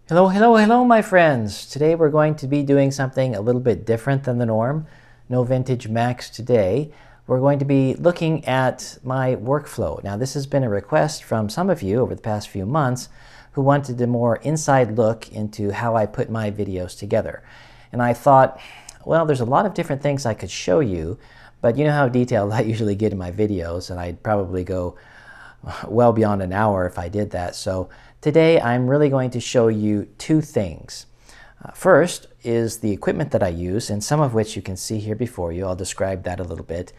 Hello, hello, hello, my friends. Today we're going to be doing something a little bit different than the norm. No vintage Macs today. We're going to be looking at my workflow. Now, this has been a request from some of you over the past few months who wanted a more inside look into how I put my videos together. And I thought, well, there's a lot of different things I could show you, but you know how detailed I usually get in my videos, and I'd probably go well beyond an hour if I did that. So today I'm really going to show you two things. First is the equipment that I use, and some of which you can see here before you. I'll describe that a little bit.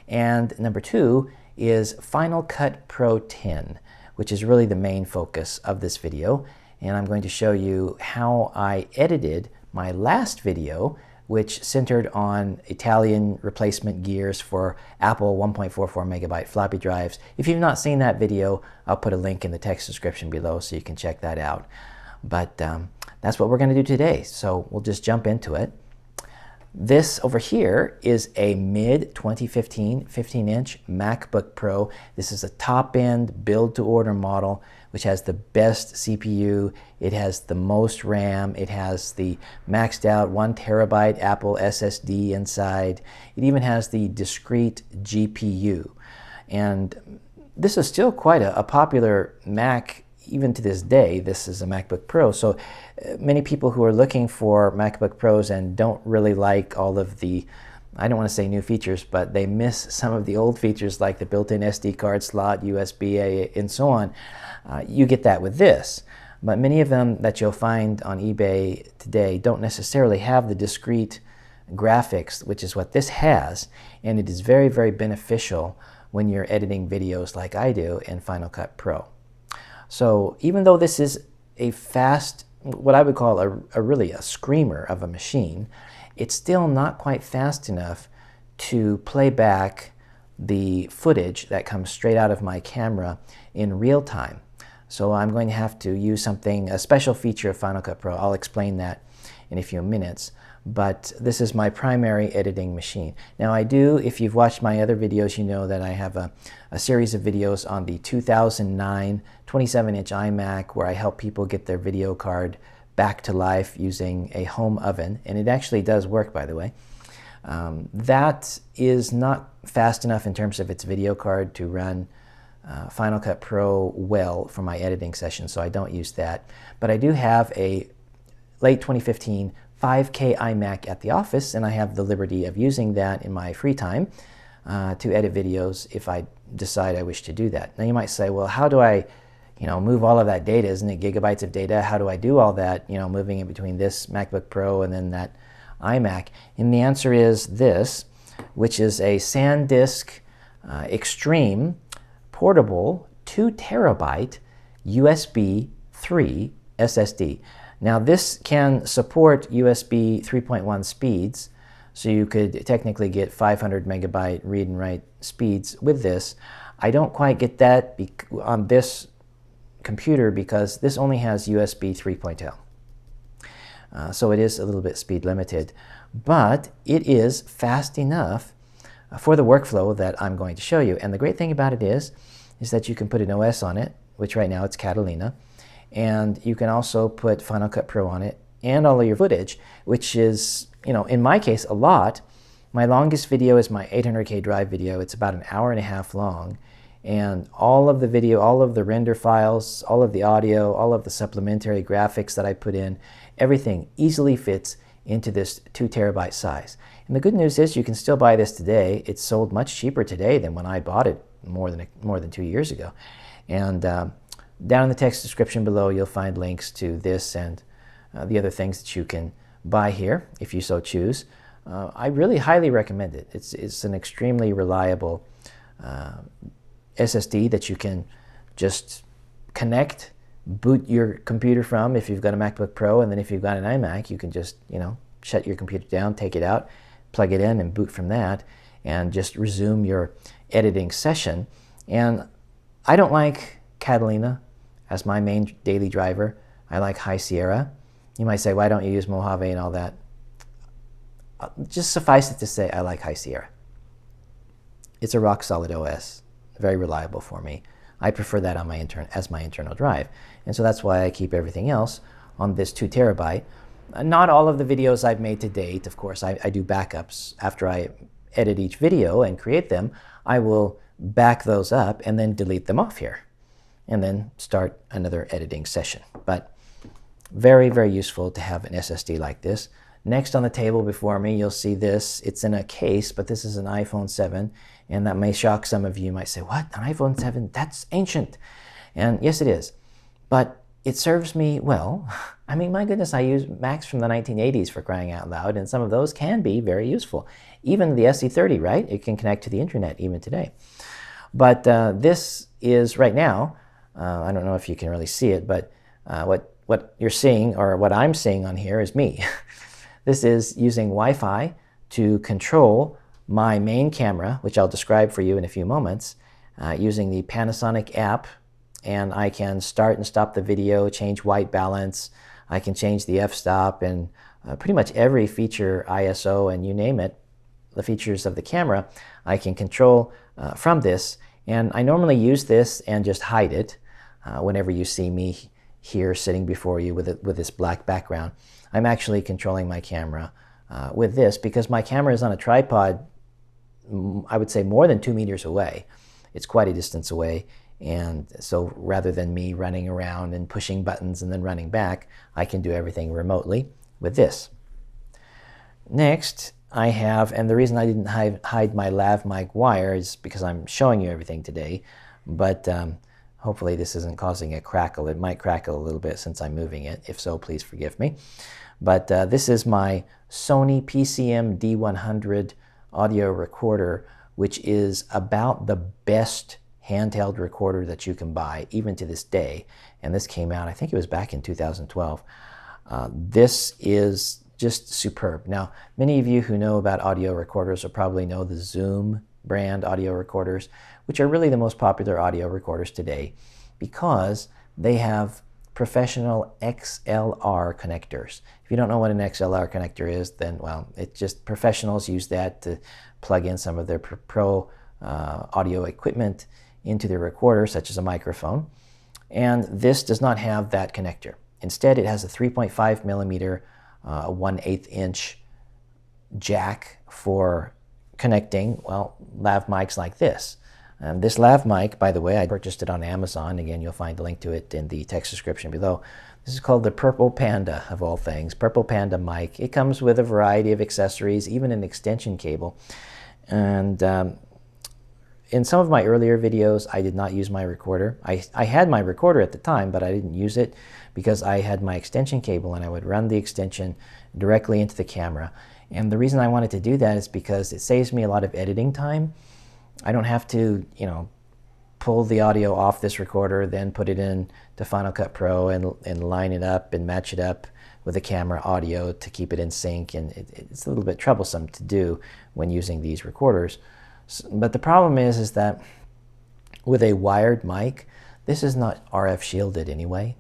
And number two is Final Cut Pro 10, which is really the main focus of this video. And I'm going to show you how I edited my last video, which centered on Italian replacement gears for Apple 1.44 megabyte floppy drives. If you've not seen that video, I'll put a link in the text description below so you can check that out. But that's what we're going to do today, so we'll just jump into it. This over here is a mid-2015 15-inch MacBook Pro. This is a top-end build-to-order model which has the best CPU, it has the most RAM, it has the maxed out 1 terabyte Apple SSD inside, it even has the discrete GPU. And this is still quite a popular Mac even to this day. This is a MacBook Pro, so many people who are looking for MacBook Pros and don't really like all of the, I don't want to say new features, but they miss some of the old features like the built-in SD card slot, USB-A, and so on. You get that with this. But many of them that you'll find on eBay today don't necessarily have the discrete graphics, which is what this has, and it is very, very beneficial when you're editing videos like I do in Final Cut Pro. So even though this is a fast, what I would call really a screamer of a machine, it's still not quite fast enough to play back the footage that comes straight out of my camera in real time. So I'm going to have to use something, a special feature of Final Cut Pro. I'll explain that in a few minutes. But this is my primary editing machine. Now I do, if you've watched my other videos, you know that I have a series of videos on the 2009 27-inch iMac where I help people get their video card back to life using a home oven. And it actually does work, by the way. That is not fast enough in terms of its video card to run Final Cut Pro well for my editing session, so I don't use that. But I do have a late 2015 5K iMac at the office, and I have the liberty of using that in my free time to edit videos if I decide I wish to do that. Now you might say, well, how do I move all of that data? Isn't it gigabytes of data? How do I do all that, moving in between this MacBook Pro and then that iMac? And the answer is this, which is a SanDisk Extreme portable 2 terabyte USB 3 SSD. Now this can support USB 3.1 speeds, so you could technically get 500 megabyte read and write speeds with this. I don't quite get that on this computer because this only has USB 3.0. So it is a little bit speed limited, but it is fast enough for the workflow that I'm going to show you. And the great thing about it is that you can put an OS on it, which right now it's Catalina, and you can also put Final Cut Pro on it and all of your footage, which is, in my case, a lot. My longest video is my 800K drive video. It's about an hour and a half long, and all of the video, all of the render files, all of the audio, all of the supplementary graphics that I put in, everything easily fits into this 2 terabyte size. And the good news is you can still buy this today. It's sold much cheaper today than when I bought it more than 2 years ago. And down in the text description below, you'll find links to this and the other things that you can buy here if you so choose. I really highly recommend it. It's an extremely reliable SSD that you can just connect, boot your computer from if you've got a MacBook Pro, and then if you've got an iMac, you can just shut your computer down, take it out, plug it in, and boot from that, and just resume your editing session. And I don't like Catalina as my main daily driver. I like High Sierra. You might say, why don't you use Mojave and all that? Just suffice it to say, I like High Sierra. It's a rock solid OS, very reliable for me. I prefer that on my as my internal drive. And so that's why I keep everything else on this 2 terabyte. Not all of the videos I've made to date. Of course, I do backups. After I edit each video and create them, I will back those up and then delete them off here, and then start another editing session. But very, very useful to have an SSD like this. Next on the table before me, you'll see this. It's in a case, but this is an iPhone 7, and that may shock some of you. You might say, what, an iPhone 7? That's ancient. And yes, it is. But it serves me well. I mean, my goodness, I use Macs from the 1980s, for crying out loud, and some of those can be very useful. Even the SE30, right? It can connect to the internet even today. But this is, right now, I don't know if you can really see it, but what you're seeing, or what I'm seeing on here, is me. This is using Wi-Fi to control my main camera, which I'll describe for you in a few moments, using the Panasonic app. And I can start and stop the video, change white balance. I can change the f-stop, and pretty much every feature, ISO, and you name it, the features of the camera, I can control from this. And I normally use this and just hide it whenever you see me here sitting before you with this black background. I'm actually controlling my camera with this because my camera is on a tripod, I would say more than 2 meters away. It's quite a distance away. And so rather than me running around and pushing buttons and then running back, I can do everything remotely with this. Next, I have, and the reason I didn't hide my lav mic wire is because I'm showing you everything today, but hopefully this isn't causing a crackle. It might crackle a little bit since I'm moving it. If so, please forgive me. But this is my SONY PCM D100 audio recorder, which is about the best handheld recorder that you can buy, even to this day. And this came out, I think it was back in 2012. This is just superb. Now, many of you who know about audio recorders will probably know the Zoom brand audio recorders, which are really the most popular audio recorders today because they have professional XLR connectors. If you don't know what an XLR connector is, then, well, it's just professionals use that to plug in some of their pro audio equipment into their recorder, such as a microphone. And this does not have that connector. Instead, it has a 3.5 millimeter, 1/8 inch jack for connecting, well, lav mics like this. This lav mic, by the way, I purchased it on Amazon. Again, you'll find a link to it in the text description below. This is called the Purple Panda, of all things. Purple Panda mic. It comes with a variety of accessories, even an extension cable. And in some of my earlier videos, I did not use my recorder. I had my recorder at the time, but I didn't use it because I had my extension cable and I would run the extension directly into the camera. And the reason I wanted to do that is because it saves me a lot of editing time. I don't have to, pull the audio off this recorder, then put it in to Final Cut Pro and line it up and match it up with the camera audio to keep it in sync. And it's a little bit troublesome to do when using these recorders. But the problem is that with a wired mic, this is not RF shielded anyway.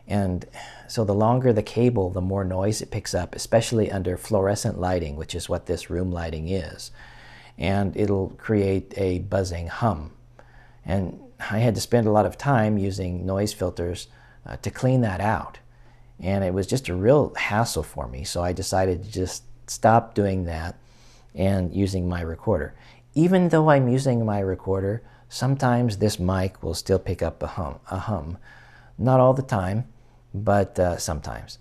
And so the longer the cable, the more noise it picks up, especially under fluorescent lighting, which is what this room lighting is. And it'll create a buzzing hum. And I had to spend a lot of time using noise filters to clean that out. And it was just a real hassle for me. So I decided to just stop doing that and using my recorder. Even though I'm using my recorder, sometimes this mic will still pick up a hum. Not all the time, but sometimes.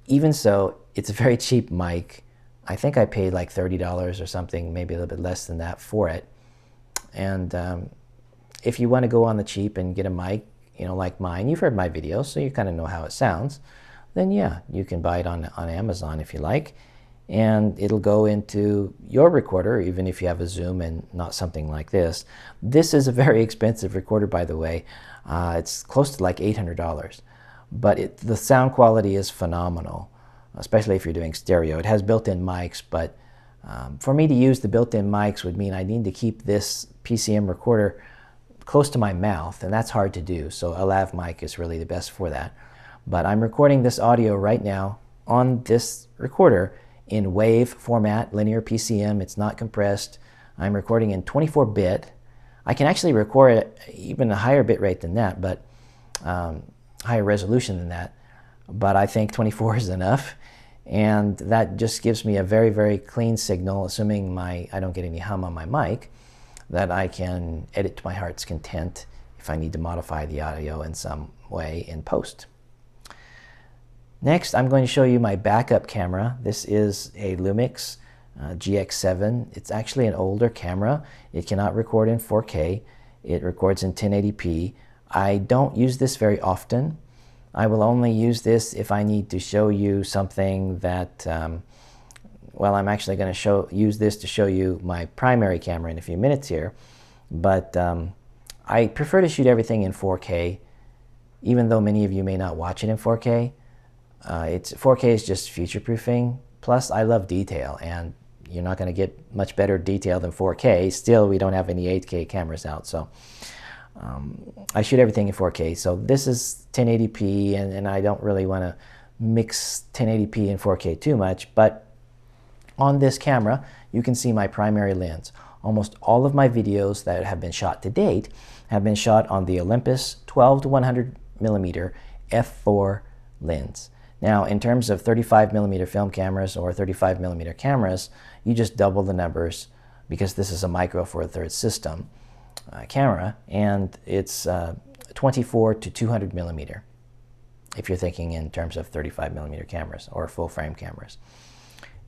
Even so, it's a very cheap mic. I think I paid like $30 or something, maybe a little bit less than that for it. And if you want to go on the cheap and get a mic, like mine, you've heard my videos, so you kind of know how it sounds, then yeah, you can buy it on Amazon if you like. And it'll go into your recorder, even if you have a Zoom and not something like this. This is a very expensive recorder, by the way. It's close to like $800. But the sound quality is phenomenal, especially if you're doing stereo. It has built-in mics, but for me to use the built-in mics would mean I need to keep this PCM recorder close to my mouth, and that's hard to do. So a lav mic is really the best for that. But I'm recording this audio right now on this recorder in WAV format, linear PCM. It's not compressed. I'm recording in 24-bit. I can actually record at even a higher bit rate than that, but higher resolution than that. but I think 24 is enough. And that just gives me a very, very clean signal, assuming I don't get any hum on my mic, that I can edit to my heart's content if I need to modify the audio in some way in post. Next, I'm going to show you my backup camera. This is a Lumix GH5. It's actually an older camera. It cannot record in 4K. It records in 1080p. I don't use this very often. I will only use this if I need to show you something that, well, I'm actually going to use this to show you my primary camera in a few minutes here. But I prefer to shoot everything in 4K, even though many of you may not watch it in 4K. 4K is just future-proofing. Plus, I love detail, and you're not going to get much better detail than 4K. Still, we don't have any 8K cameras out, so I shoot everything in 4K. So this is 1080p, and I don't really want to mix 1080p and 4K too much, but on this camera, you can see my primary lens. Almost all of my videos that have been shot to date have been shot on the Olympus 12 to 100 millimeter f4 lens. Now, in terms of 35 millimeter film cameras or 35 millimeter cameras, you just double the numbers because this is a micro four thirds system camera, and it's 24 to 200 millimeter if you're thinking in terms of 35 millimeter cameras or full frame cameras.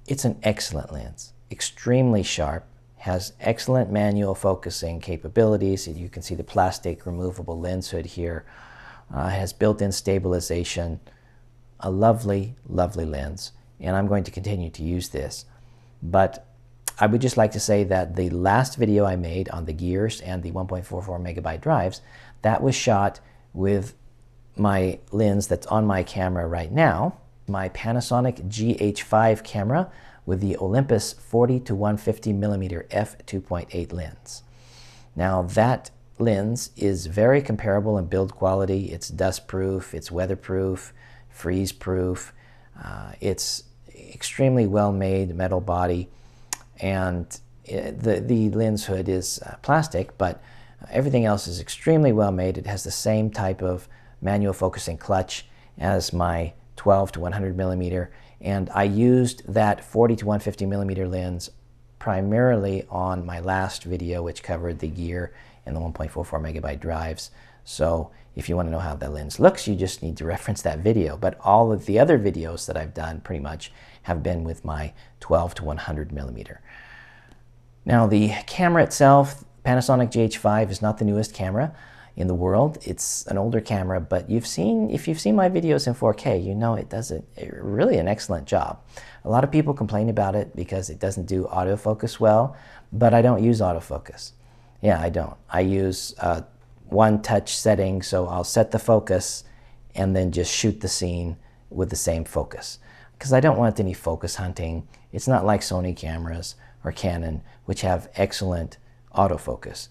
It's an excellent lens, extremely sharp, has excellent manual focusing capabilities. You can see the plastic removable lens hood here. Has built-in stabilization, a lovely, lovely lens, and I'm going to continue to use this. But I would just like to say that the last video I made on the gears and the 1.44 megabyte drives, that was shot with my lens that's on my camera right now, my Panasonic GH5 camera with the Olympus 40 to 150 millimeter f2.8 lens. Now that lens is very comparable in build quality. It's dust proof, it's weatherproof, freeze proof. It's extremely well made metal body, and the lens hood is plastic, but everything else is extremely well made. It has the same type of manual focusing clutch as my 12 to 100 millimeter, and I used that 40 to 150 millimeter lens primarily on my last video, which covered the gear and the 1.44 megabyte drives. So if you want to know how the lens looks, you just need to reference that video. But all of the other videos that I've done pretty much have been with my 12 to 100 millimeter. Now the camera itself, Panasonic GH5 is not the newest camera in the world. It's an older camera, but if you've seen my videos in 4K, you know it does really an excellent job. A lot of people complain about it because it doesn't do autofocus well, but I don't use autofocus. Yeah, I don't. I use one touch setting, so I'll set the focus and then just shoot the scene with the same focus, because I don't want any focus hunting. It's not like Sony cameras or Canon, which have excellent autofocus.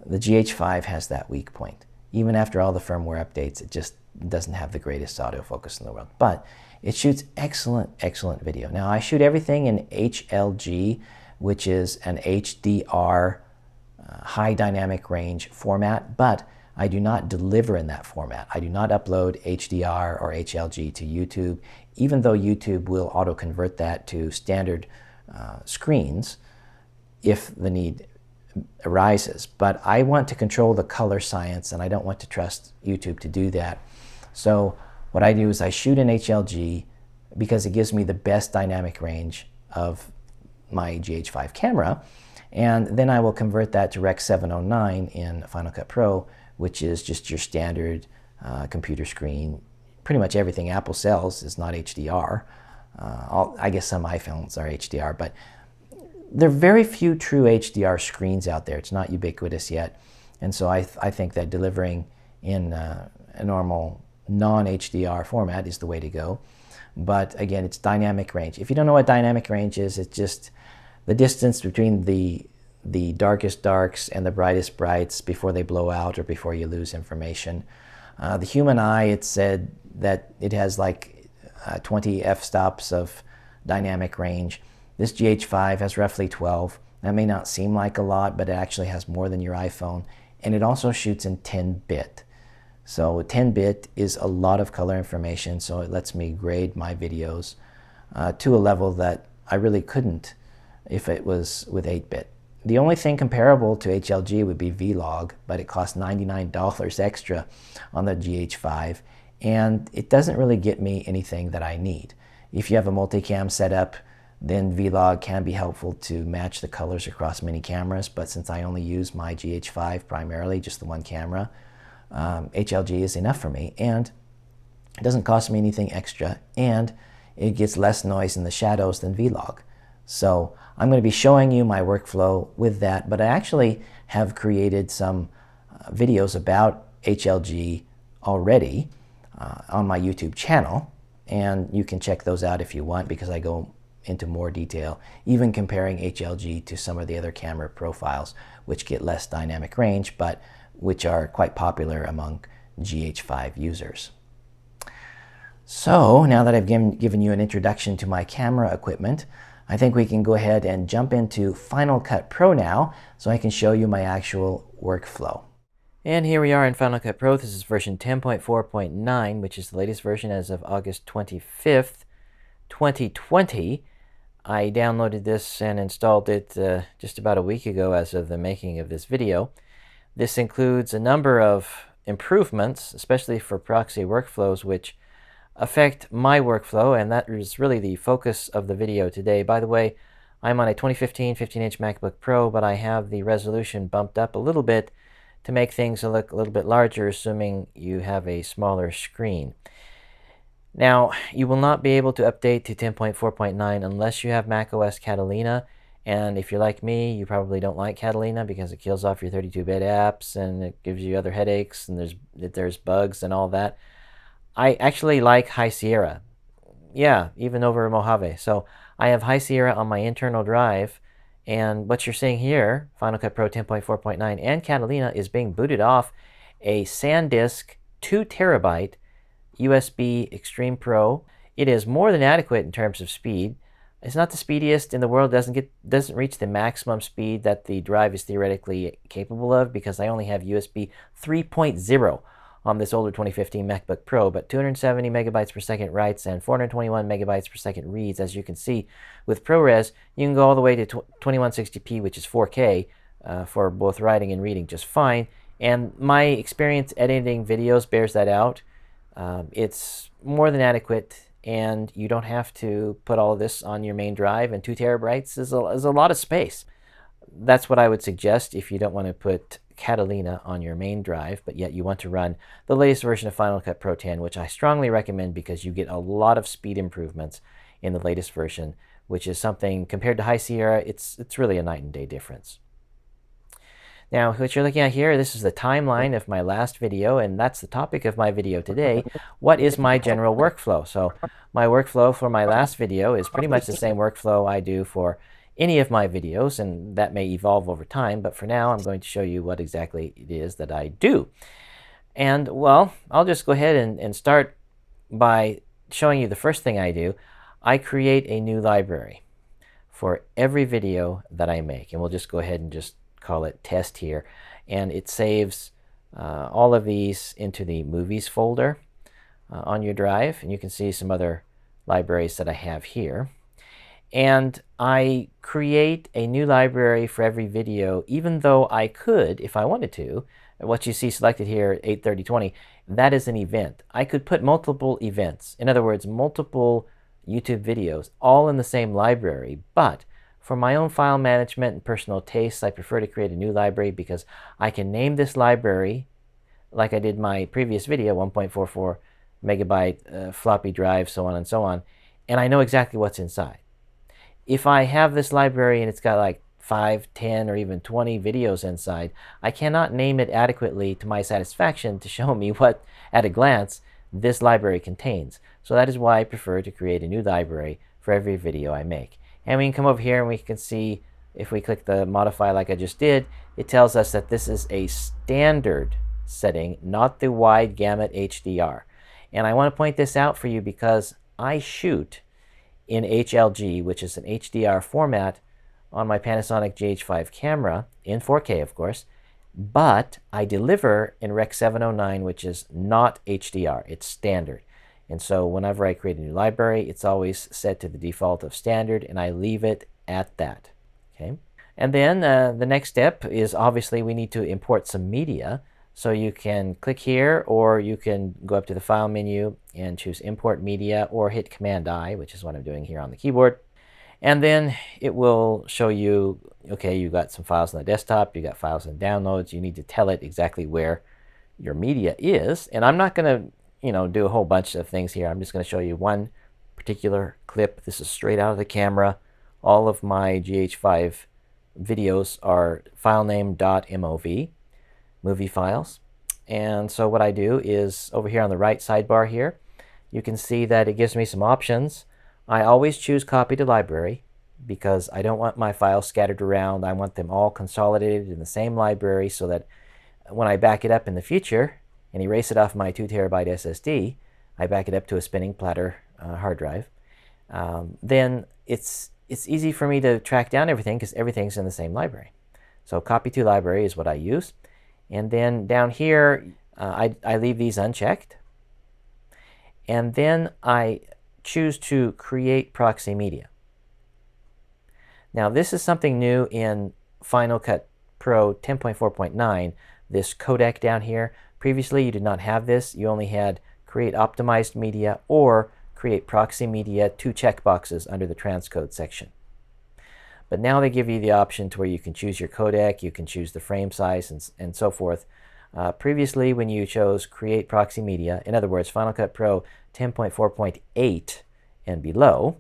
The GH5 has that weak point. Even after all the firmware updates, it just doesn't have the greatest autofocus in the world, but it shoots excellent, excellent video. Now I shoot everything in HLG, which is an HDR high dynamic range format, but I do not deliver in that format. I do not upload HDR or HLG to YouTube, even though YouTube will auto-convert that to standard screens if the need arises. But I want to control the color science, and I don't want to trust YouTube to do that. So what I do is I shoot in HLG because it gives me the best dynamic range of my GH5 camera, and then I will convert that to Rec 709 in Final Cut Pro, which is just your standard computer screen. Pretty much everything Apple sells is not HDR. I guess some iPhones are HDR, but there are very few true HDR screens out there. It's not ubiquitous yet, and so I think that delivering in a normal non-HDR format is the way to go. But again, it's dynamic range. If you don't know what dynamic range is, it's just the distance between the darkest darks and the brightest brights before they blow out or before you lose information. The human eye, it said that it has like 20 f-stops of dynamic range. This GH5 has roughly 12. That may not seem like a lot, but it actually has more than your iPhone. And it also shoots in 10-bit. So 10-bit is a lot of color information, so it lets me grade my videos to a level that I really couldn't if it was with 8-bit. The only thing comparable to HLG would be Vlog, but it costs $99 extra on the GH5, and it doesn't really get me anything that I need. If you have a multicam setup, then Vlog can be helpful to match the colors across many cameras, but since I only use my GH5 primarily, just the one camera, HLG is enough for me, and it doesn't cost me anything extra, and it gets less noise in the shadows than Vlog. So I'm going to be showing you my workflow with that, but I actually have created some videos about HLG already on my YouTube channel, and you can check those out if you want, because I go into more detail, even comparing HLG to some of the other camera profiles, which get less dynamic range, but which are quite popular among GH5 users. So now that I've given you an introduction to my camera equipment, I think we can go ahead and jump into Final Cut Pro now, so I can show you my actual workflow. And here we are in Final Cut Pro. This is version 10.4.9, which is the latest version as of August 25th, 2020. I downloaded this and installed it just about a week ago as of the making of this video. This includes a number of improvements, especially for proxy workflows, which affect my workflow, and that is really the focus of the video today. By the way, I'm on a 2015 15-inch MacBook Pro, but I have the resolution bumped up a little bit to make things look a little bit larger, assuming you have a smaller screen. Now, you will not be able to update to 10.4.9 unless you have macOS Catalina, and if you're like me, you probably don't like Catalina because it kills off your 32-bit apps and it gives you other headaches, and there's bugs and all that. I actually like High Sierra. Yeah, even over Mojave. So I have High Sierra on my internal drive, and what you're seeing here, Final Cut Pro 10.4.9 and Catalina, is being booted off a SanDisk 2 terabyte USB Extreme Pro. It is more than adequate in terms of speed. It's not the speediest in the world, doesn't reach the maximum speed that the drive is theoretically capable of, because I only have USB 3.0 on this older 2015 MacBook Pro, but 270 megabytes per second writes and 421 megabytes per second reads. As you can see with ProRes, you can go all the way to 2160p, which is 4K, for both writing and reading just fine. And my experience editing videos bears that out. It's more than adequate, and you don't have to put all of this on your main drive, and 2 terabytes is a lot of space. That's what I would suggest if you don't want to put Catalina on your main drive, but yet you want to run the latest version of Final Cut Pro 10, which I strongly recommend because you get a lot of speed improvements in the latest version, which is something, compared to High Sierra, it's really a night and day difference. Now, what you're looking at here, this is the timeline of my last video, and that's the topic of my video today. What is my general workflow? So my workflow for my last video is pretty much the same workflow I do for any of my videos, and that may evolve over time, but for now I'm going to show you what exactly it is that I do. And well, I'll just go ahead and start by showing you the first thing I do. I create a new library for every video that I make, and we'll just go ahead and just call it test here, and it saves all of these into the movies folder on your drive, and you can see some other libraries that I have here. And I create a new library for every video, even though I could, if I wanted to. What you see selected here, 8:30:20, that is an event. I could put multiple events, in other words, multiple YouTube videos, all in the same library, but for my own file management and personal tastes, I prefer to create a new library because I can name this library, like I did my previous video, 1.44 megabyte floppy drive, so on and so on, and I know exactly what's inside. If I have this library and it's got like 5, 10, or even 20 videos inside, I cannot name it adequately to my satisfaction to show me what, at a glance, this library contains. So that is why I prefer to create a new library for every video I make. And we can come over here and we can see, if we click the modify like I just did, it tells us that this is a standard setting, not the wide gamut HDR. And I want to point this out for you because I shoot in HLG, which is an HDR format, on my Panasonic GH5 camera, in 4K of course, but I deliver in Rec 709, which is not HDR, it's standard. And so whenever I create a new library, it's always set to the default of standard, and I leave it at that. Okay. And then the next step is obviously we need to import some media. So you can click here, or you can go up to the File menu and choose Import Media, or hit Command-I, which is what I'm doing here on the keyboard. And then it will show you, okay, you got some files on the desktop, you got files in downloads. You need to tell it exactly where your media is. And I'm not going to, do a whole bunch of things here. I'm just going to show you one particular clip. This is straight out of the camera. All of my GH5 videos are filename.mov, movie files. And so what I do is over here on the right sidebar here, you can see that it gives me some options. I always choose copy to library because I don't want my files scattered around. I want them all consolidated in the same library so that when I back it up in the future and erase it off my 2 terabyte SSD, I back it up to a spinning platter hard drive. Then it's easy for me to track down everything because everything's in the same library. So copy to library is what I use. And then down here, I leave these unchecked. And then I choose to create proxy media. Now this is something new in Final Cut Pro 10.4.9, this codec down here. Previously you did not have this. You only had create optimized media or create proxy media, 2 checkboxes under the transcode section. But now they give you the option to where you can choose your codec, you can choose the frame size, and so forth. Previously, when you chose Create Proxy Media, in other words, Final Cut Pro 10.4.8 and below,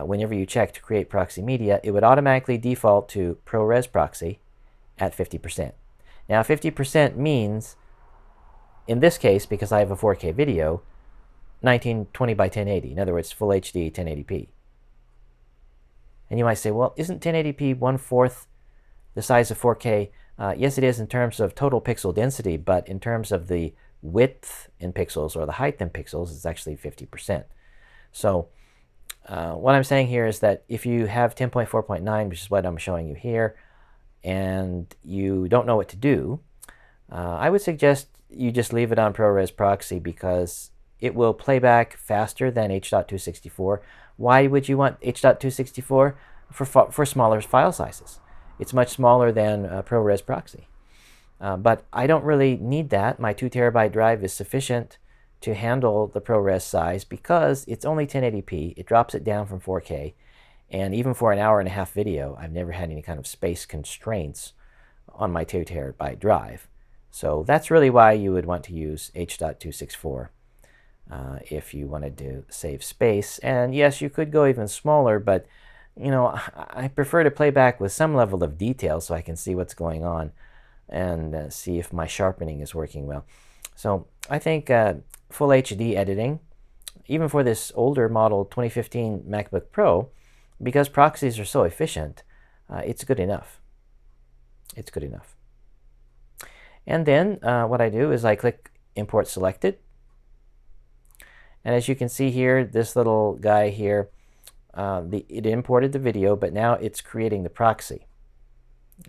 whenever you checked Create Proxy Media, it would automatically default to ProRes Proxy at 50%. Now, 50% means, in this case, because I have a 4K video, 1920 by 1080. In other words, Full HD 1080p. And you might say, well, isn't 1080p 1/4 the size of 4K? Yes, it is in terms of total pixel density, but in terms of the width in pixels or the height in pixels, it's actually 50%. So what I'm saying here is that if you have 10.4.9, which is what I'm showing you here, and you don't know what to do, I would suggest you just leave it on ProRes Proxy because it will play back faster than H.264. Why would you want H.264? For smaller file sizes. It's much smaller than ProRes Proxy. But I don't really need that. My 2 terabyte drive is sufficient to handle the ProRes size because it's only 1080p. It drops it down from 4K. And even for an hour-and-a-half video, I've never had any kind of space constraints on my 2 terabyte drive. So that's really why you would want to use H.264 if you wanted to save space. And yes, you could go even smaller, but I prefer to play back with some level of detail so I can see what's going on and see if my sharpening is working well. So I think Full HD editing, even for this older model 2015 MacBook Pro, because proxies are so efficient, it's good enough. It's good enough. And then what I do is I click Import Selected. And as you can see here, this little guy here, it imported the video, but now it's creating the proxy.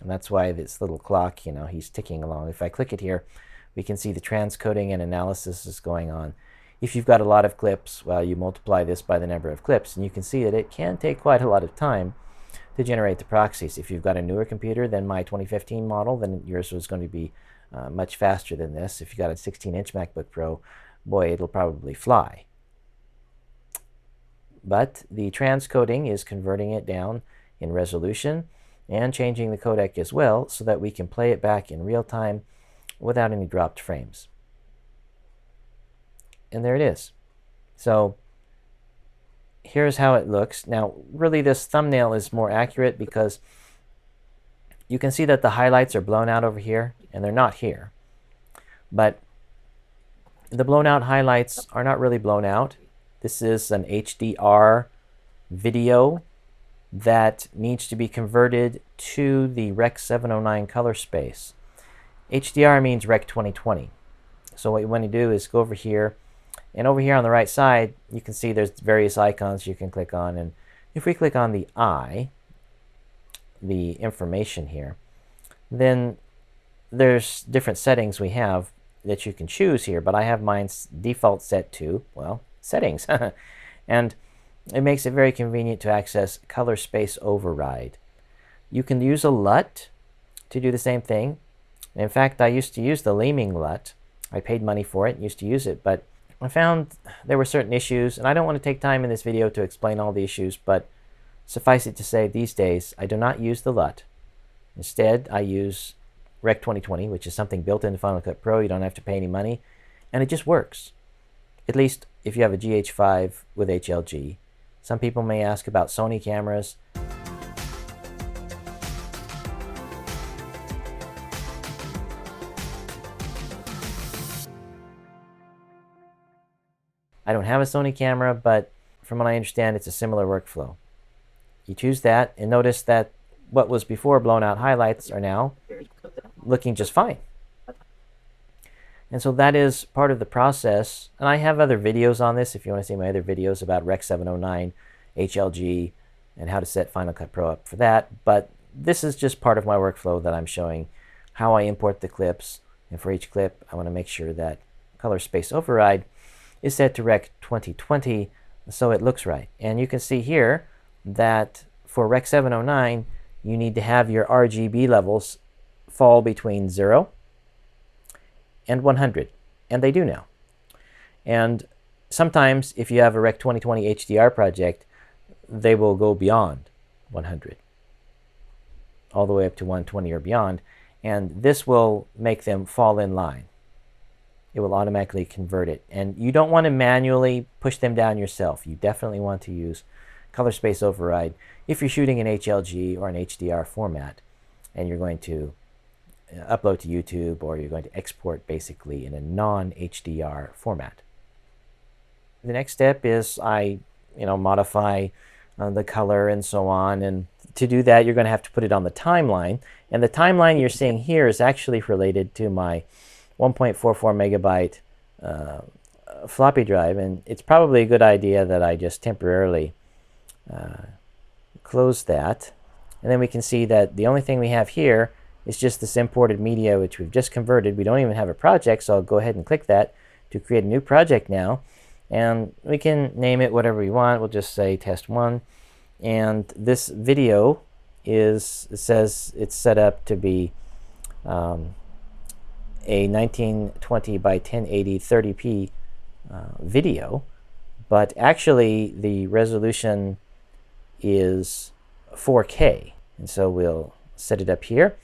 And that's why this little clock, he's ticking along. If I click it here, we can see the transcoding and analysis is going on. If you've got a lot of clips, well, you multiply this by the number of clips, and you can see that it can take quite a lot of time to generate the proxies. If you've got a newer computer than my 2015 model, then yours was going to be much faster than this. If you've got a 16-inch MacBook Pro, boy, it'll probably fly. But the transcoding is converting it down in resolution and changing the codec as well so that we can play it back in real time without any dropped frames. And there it is. So here's how it looks. Now, really this thumbnail is more accurate because you can see that the highlights are blown out over here, and they're not here. But the blown out highlights are not really blown out. This is an HDR video that needs to be converted to the Rec 709 color space. HDR means Rec 2020. So what you want to do is go over here, and over here on the right side, you can see there's various icons you can click on. And if we click on the eye, the information here, then there's different settings we have that you can choose here, but I have mine's default set to, well, settings. And it makes it very convenient to access color space override. You can use a LUT to do the same thing. In fact, I used to use the Leeming LUT. I paid money for it, used to use it, but I found there were certain issues, and I don't want to take time in this video to explain all the issues, but suffice it to say, these days, I do not use the LUT. Instead, I use Rec 2020, which is something built into Final Cut Pro. You don't have to pay any money, and it just works. At least if you have a GH5 with HLG. Some people may ask about Sony cameras. I don't have a Sony camera, but from what I understand, it's a similar workflow. You choose that, and notice that what was before blown out highlights are now looking just fine. And so that is part of the process. And I have other videos on this if you want to see my other videos about Rec 709, HLG, and how to set Final Cut Pro up for that. But this is just part of my workflow that I'm showing how I import the clips. And for each clip, I want to make sure that color space override is set to Rec 2020 so it looks right. And you can see here that for Rec 709, you need to have your RGB levels fall between 0 and 100. And they do now. And sometimes if you have a Rec 2020 HDR project, they will go beyond 100, all the way up to 120 or beyond. And this will make them fall in line. It will automatically convert it. And you don't want to manually push them down yourself. You definitely want to use color space override if you're shooting in HLG or an HDR format and you're going to upload to YouTube, or you're going to export basically in a non-HDR format. The next step is I modify the color and so on. And to do that, you're going to have to put it on the timeline. And the timeline you're seeing here is actually related to my 1.44 megabyte floppy drive, and it's probably a good idea that I just temporarily close that. And then we can see that the only thing we have here is just this imported media, which we've just converted. We don't even have a project, so I'll go ahead and click that to create a new project now. And we can name it whatever we want. We'll just say test 1. And this video it says it's set up to be a 1920 by 1080 30p video, but actually the resolution is 4K. And so we'll set it up here.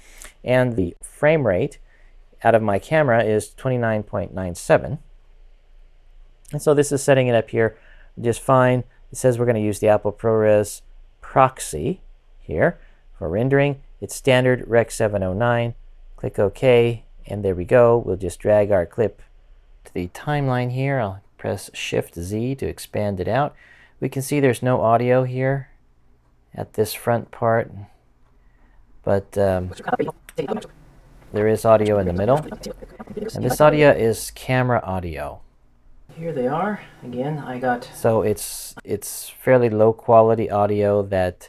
And the frame rate out of my camera is 29.97. And so this is setting it up here just fine. It says we're going to use the Apple ProRes proxy here for rendering. It's standard Rec 709. Click OK. And there we go. We'll just drag our clip to the timeline here. I'll press Shift-Z to expand it out. We can see there's no audio here at this front part, but there is audio in the middle. And this audio is camera audio. Here they are. Again, I got... So it's fairly low quality audio that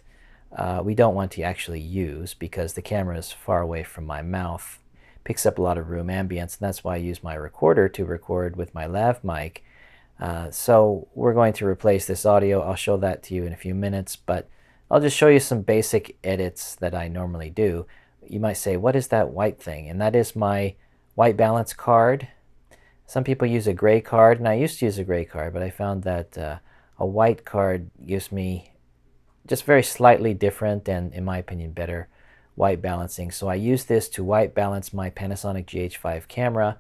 we don't want to actually use because the camera is far away from my mouth. Picks up a lot of room ambience, and that's why I use my recorder to record with my lav mic. So we're going to replace this audio. I'll show that to you in a few minutes, but I'll just show you some basic edits that I normally do. You might say, what is that white thing? And that is my white balance card. Some people use a gray card, and I used to use a gray card, but I found that a white card gives me just very slightly different and, in my opinion, better white balancing. So I use this to white balance my Panasonic GH5 camera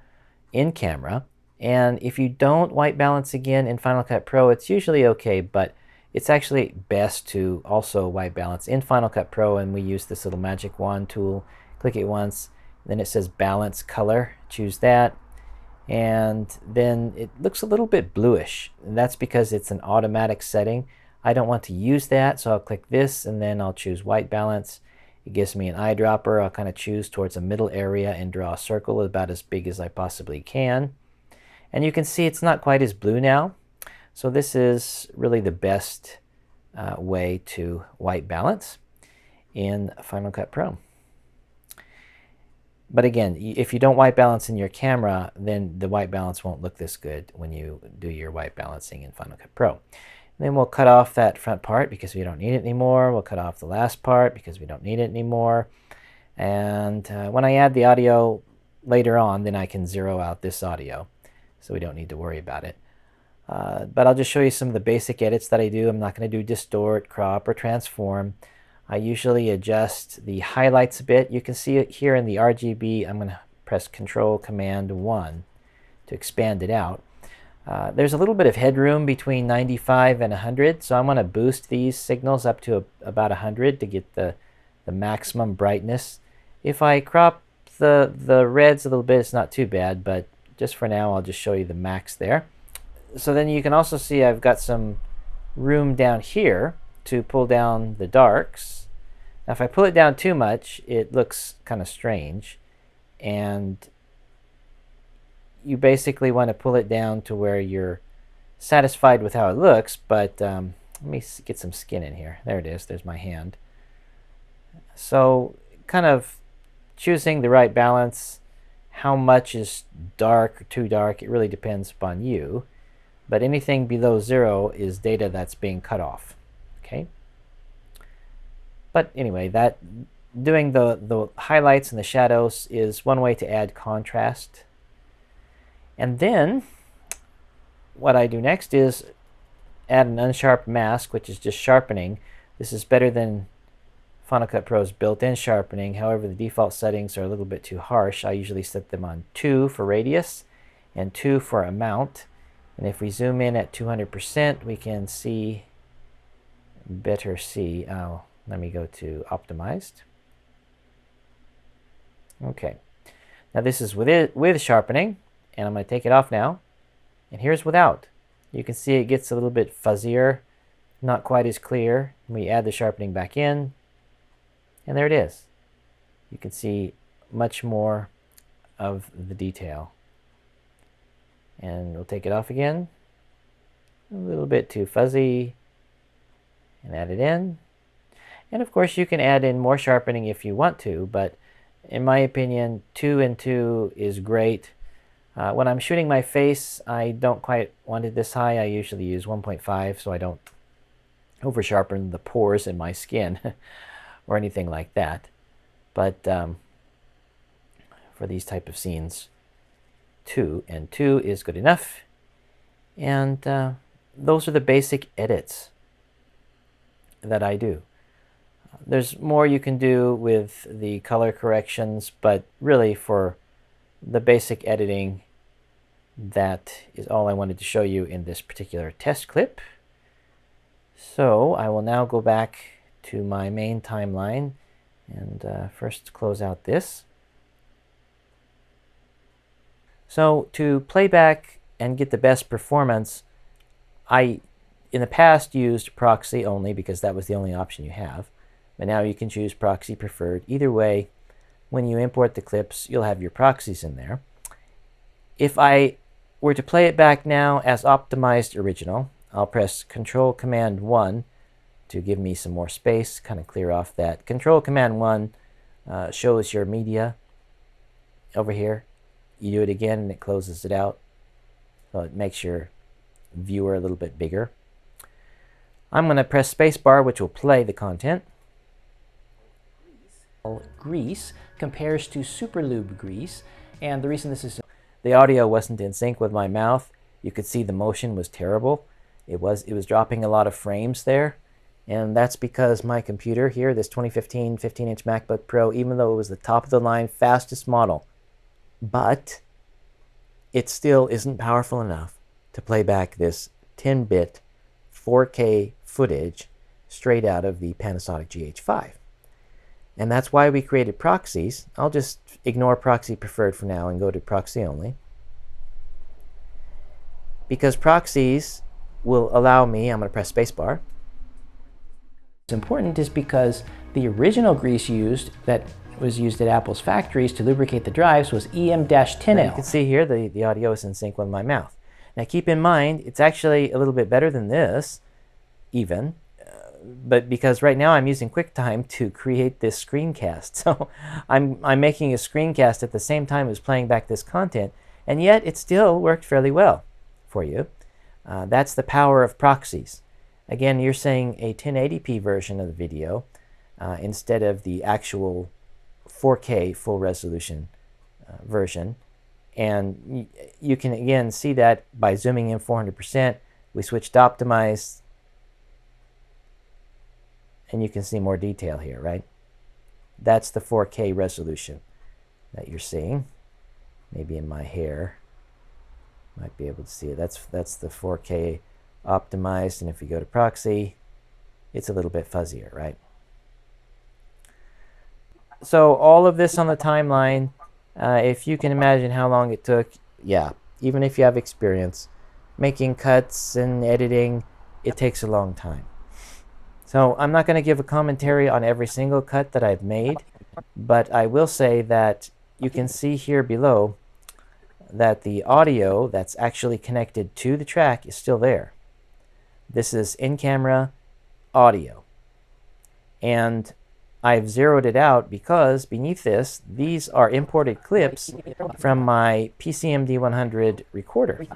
in camera. And if you don't white balance again in Final Cut Pro, it's usually okay, but it's actually best to also white balance in Final Cut Pro. And we use this little magic wand tool. Click it once, then it says balance color. Choose that. And then it looks a little bit bluish. And that's because it's an automatic setting. I don't want to use that, so I'll click this and then I'll choose white balance. It gives me an eyedropper. I'll kind of choose towards a middle area and draw a circle about as big as I possibly can. And you can see it's not quite as blue now. So this is really the best way to white balance in Final Cut Pro. But again, if you don't white balance in your camera, then the white balance won't look this good when you do your white balancing in Final Cut Pro. And then we'll cut off that front part because we don't need it anymore. We'll cut off the last part because we don't need it anymore. And when I add the audio later on, then I can zero out this audio, so we don't need to worry about it. But I'll just show you some of the basic edits that I do. I'm not going to do distort, crop, or transform. I usually adjust the highlights a bit. You can see it here in the RGB. I'm going to press Control-Command-1 to expand it out. There's a little bit of headroom between 95 and 100, so I'm going to boost these signals up to about 100 to get the maximum brightness. If I crop the reds a little bit, it's not too bad, but just for now I'll just show you the max there. So then you can also see I've got some room down here to pull down the darks. Now if I pull it down too much, it looks kind of strange, and you basically want to pull it down to where you're satisfied with how it looks. But let me get some skin in here. There it is. There's my hand. So kind of choosing the right balance. How much is dark or too dark, it really depends upon you. But anything below 0 is data that's being cut off. Okay. But anyway, that doing the highlights and the shadows is one way to add contrast. And then what I do next is add an unsharp mask, which is just sharpening. This is better than Final Cut Pro's built-in sharpening. However, the default settings are a little bit too harsh. I usually set them on 2 for radius and 2 for amount. And if we zoom in at 200%, we can see better see. Oh, let me go to optimized. Okay. Now this is with sharpening, and I'm going to take it off now. And here's without. You can see it gets a little bit fuzzier, not quite as clear. We add the sharpening back in, and there it is. You can see much more of the detail. And we'll take it off again. A little bit too fuzzy. And add it in. And of course you can add in more sharpening if you want to, but in my opinion 2 and 2 is great. When I'm shooting my face, I don't quite want it this high. I usually use 1.5 so I don't over sharpen the pores in my skin or anything like that. But for these type of scenes, 2 and 2 is good enough. And those are the basic edits that I do. There's more you can do with the color corrections, but really for the basic editing, that is all I wanted to show you in this particular test clip. So I will now go back to my main timeline and first close out this. So to play back and get the best performance, I in the past used proxy only because that was the only option you have. But now you can choose proxy preferred. Either way, when you import the clips, you'll have your proxies in there. If I were to play it back now as optimized original, I'll press Control-Command-1 to give me some more space, kind of clear off that. Control-Command-1 shows your media over here. You do it again and it closes it out. So it makes your viewer a little bit bigger. I'm going to press spacebar, which will play the content. Grease compares to Superlube grease, and the reason this is the audio wasn't in sync with my mouth. You could see the motion was terrible. It was dropping a lot of frames there, and that's because my computer here, this 2015 15-inch MacBook Pro, even though it was the top of the line fastest model, but it still isn't powerful enough to play back this 10-bit 4K footage straight out of the Panasonic GH5. And that's why we created proxies. I'll just ignore proxy preferred for now and go to proxy only. Because proxies will allow me, I'm going to press spacebar. What's important is because the original grease used that was used at Apple's factories to lubricate the drives was EM-10L. You can see here the audio is in sync with my mouth. Now keep in mind, it's actually a little bit better than this, even. but because right now I'm using QuickTime to create this screencast. So I'm making a screencast at the same time as playing back this content, and yet it still worked fairly well for you. That's the power of proxies. Again, you're saying a 1080p version of the video instead of the actual 4K full resolution version. And you can again see that by zooming in 400%. We switched to optimize, and you can see more detail here, right? That's the 4K resolution that you're seeing. Maybe in my hair, might be able to see it. That's the 4K optimized, and if you go to proxy, it's a little bit fuzzier, right? So all of this on the timeline, if you can imagine how long it took, yeah, even if you have experience making cuts and editing, it takes a long time. So I'm not going to give a commentary on every single cut that I've made, but I will say that you can see here below that the audio that's actually connected to the track is still there. This is in-camera audio. And I've zeroed it out because beneath this, these are imported clips from my PCMD100 recorder.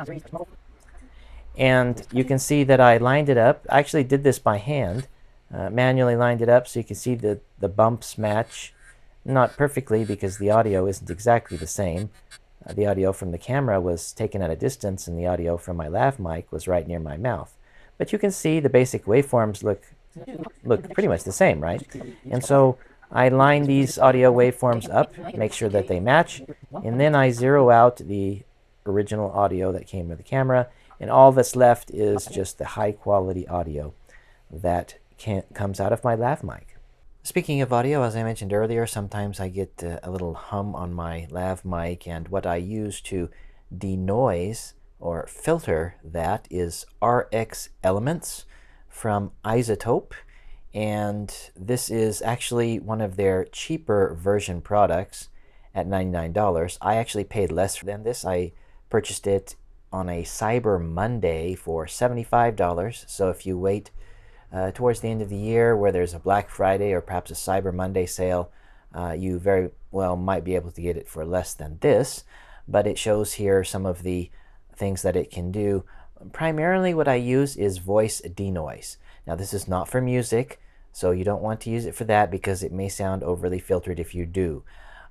And you can see that I lined it up. I actually did this by hand, manually lined it up so you can see the bumps match. Not perfectly because the audio isn't exactly the same. The audio from the camera was taken at a distance and the audio from my lav mic was right near my mouth. But you can see the basic waveforms look pretty much the same, right? And so I line these audio waveforms up, make sure that they match, and then I zero out the original audio that came with the camera, and all that's left is just the high quality audio that comes out of my lav mic. Speaking of audio, as I mentioned earlier, sometimes I get a little hum on my lav mic, and what I use to denoise or filter that is RX Elements from iZotope, and this is actually one of their cheaper version products at $99. I actually paid less than this. I purchased it on a Cyber Monday for $75. So if you wait towards the end of the year where there's a Black Friday or perhaps a Cyber Monday sale, you very well might be able to get it for less than this. But it shows here some of the things that it can do. Primarily what I use is voice denoise. Now this is not for music, so you don't want to use it for that because it may sound overly filtered if you do.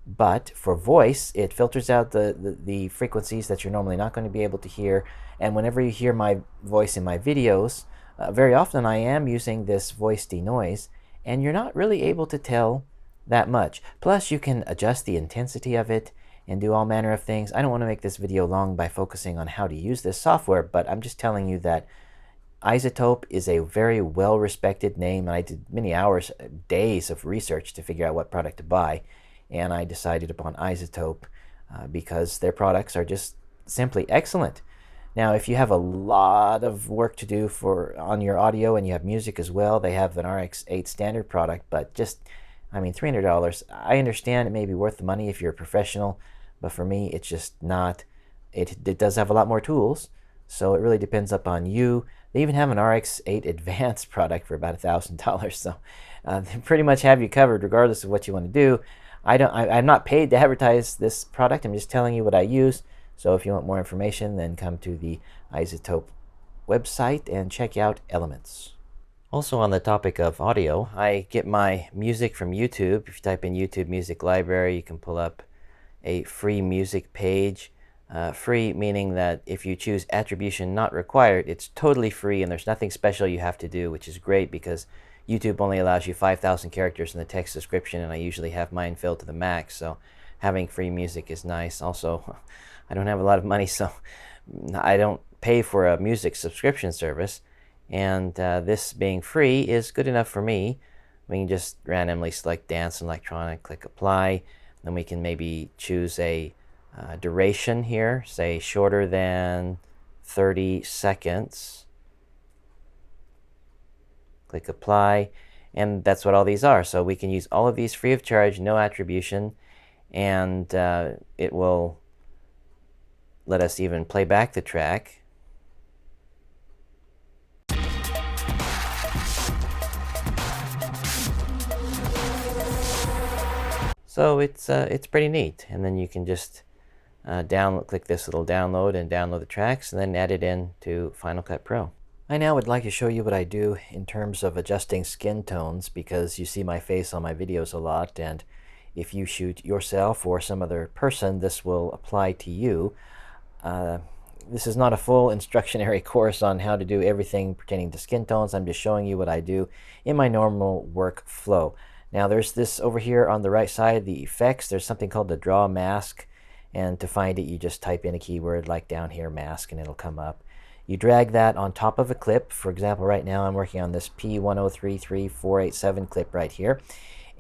But for voice, it filters out the frequencies that you're normally not going to be able to hear. And whenever you hear my voice in my videos, very often I am using this voice denoise, and you're not really able to tell that much. Plus you can adjust the intensity of it and do all manner of things. I don't want to make this video long by focusing on how to use this software, but I'm just telling you that iZotope is a very well-respected name, and I did many hours, days of research to figure out what product to buy, and I decided upon iZotope because their products are just simply excellent. Now, if you have a lot of work to do on your audio and you have music as well, they have an RX8 standard product, but just, I mean, $300. I understand it may be worth the money if you're a professional, but for me, it's just not. It does have a lot more tools, so it really depends upon you. They even have an RX8 Advanced product for about $1,000, so they pretty much have you covered regardless of what you want to do. I'm not paid to advertise this product. I'm just telling you what I use. So if you want more information, then come to the iZotope website and check out Elements. Also on the topic of audio, I get my music from YouTube. If you type in YouTube Music Library, you can pull up a free music page. Free meaning that if you choose attribution not required, it's totally free and there's nothing special you have to do, which is great because YouTube only allows you 5,000 characters in the text description, and I usually have mine filled to the max, so having free music is nice. Also, I don't have a lot of money, so I don't pay for a music subscription service, and this being free is good enough for me. We can just randomly select dance and electronic, click apply, then we can maybe choose a duration here, say shorter than 30 seconds. Click apply, and that's what all these are. So we can use all of these free of charge, no attribution, and it will let us even play back the track. So it's pretty neat. And then you can just click this little download and download the tracks and then add it in to Final Cut Pro. I now would like to show you what I do in terms of adjusting skin tones, because you see my face on my videos a lot, and if you shoot yourself or some other person, this will apply to you. This is not a full instructionary course on how to do everything pertaining to skin tones. I'm just showing you what I do in my normal workflow. Now there's this over here on the right side, the effects. There's something called the draw mask, and to find it you just type in a keyword like down here, mask, and it'll come up. You drag that on top of a clip. For example, right now I'm working on this P1033487 clip right here,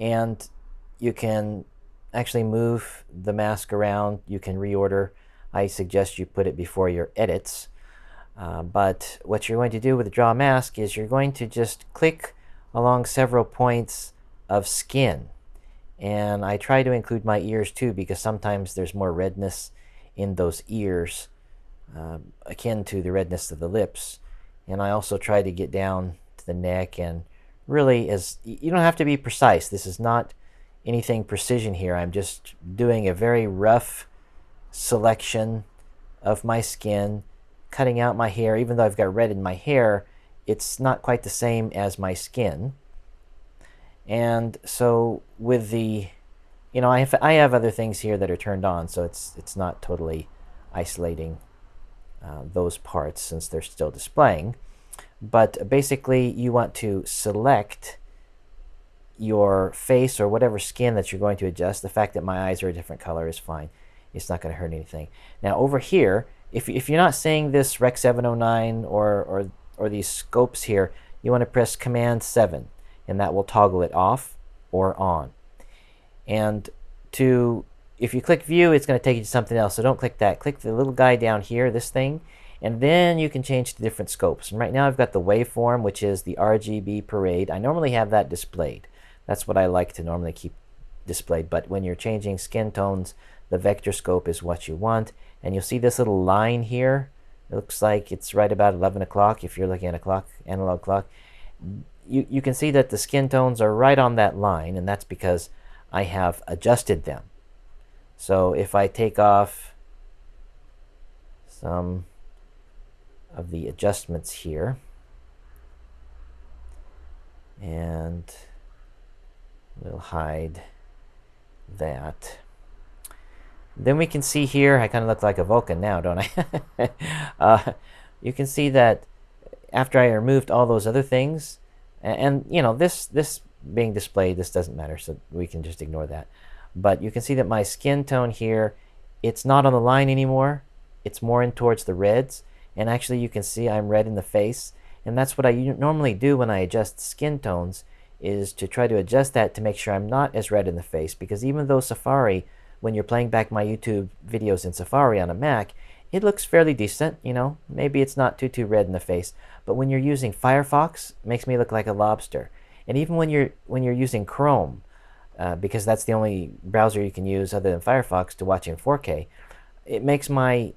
and you can actually move the mask around. You can reorder. I suggest you put it before your edits. But what you're going to do with the draw mask is you're going to just click along several points of skin. And I try to include my ears too, because sometimes there's more redness in those ears, akin to the redness of the lips. And I also try to get down to the neck, and really, you don't have to be precise. This is not anything precision here. I'm just doing a very rough selection of my skin, cutting out my hair. Even though I've got red in my hair, it's not quite the same as my skin. And so with the, I have other things here that are turned on, so it's not totally isolating those parts since they're still displaying. But basically you want to select your face or whatever skin that you're going to adjust. The fact that my eyes are a different color is fine. It's not going to hurt anything. Now over here, if you're not seeing this Rec 709 or these scopes here, you want to press Command 7, and that will toggle it off or on. And if you click View, it's going to take you to something else, so don't click that. Click the little guy down here, this thing, and then you can change the different scopes. And right now I've got the waveform, which is the RGB parade. I normally have that displayed. That's what I like to normally keep displayed. But when you're changing skin tones, the vector scope is what you want. And you'll see this little line here. It looks like it's right about 11 o'clock if you're looking at a clock, analog clock. You can see that the skin tones are right on that line, and that's because I have adjusted them. So if I take off some of the adjustments here, and we'll hide that. Then we can see here, I kind of look like a Vulcan now, don't I? You can see that after I removed all those other things, and this being displayed, this doesn't matter, so we can just ignore that. But you can see that my skin tone here, it's not on the line anymore. It's more in towards the reds, and actually you can see I'm red in the face, and that's what I normally do when I adjust skin tones, is to try to adjust that to make sure I'm not as red in the face. Because even though Safari, when you're playing back my YouTube videos in Safari on a Mac, it looks fairly decent, maybe it's not too red in the face, but when you're using Firefox, it makes me look like a lobster. And even when you're using Chrome, because that's the only browser you can use other than Firefox to watch in 4K, it makes my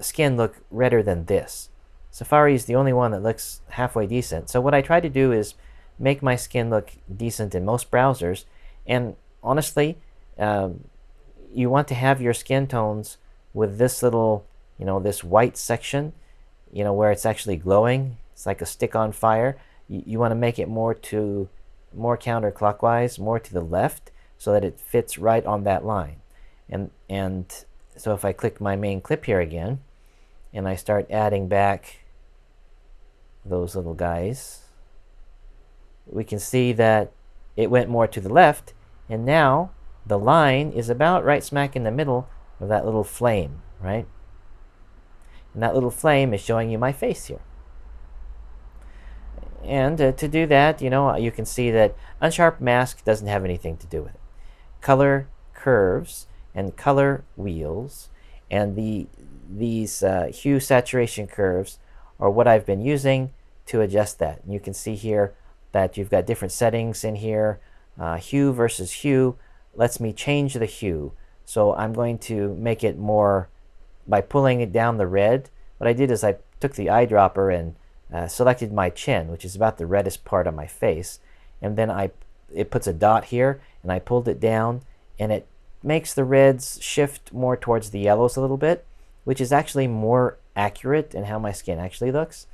skin look redder than this. Safari is the only one that looks halfway decent. So what I try to do is make my skin look decent in most browsers. And honestly, you want to have your skin tones with this little, this white section, where it's actually glowing. It's like a stick on fire. You want to make it more counterclockwise, more to the left, so that it fits right on that line. And so if I click my main clip here again, and I start adding back those little guys, we can see that it went more to the left, and now the line is about right smack in the middle of that little flame, right? And that little flame is showing you my face here. And to do that, you can see that unsharp mask doesn't have anything to do with it. Color curves and color wheels and these hue saturation curves are what I've been using to adjust that. And you can see here that you've got different settings in here. Hue versus hue lets me change the hue. So I'm going to make it more by pulling it down the red. What I did is I took the eyedropper and selected my chin, which is about the reddest part of my face, and then I it puts a dot here, and I pulled it down, and it makes the reds shift more towards the yellows a little bit, which is actually more accurate in how my skin actually looks.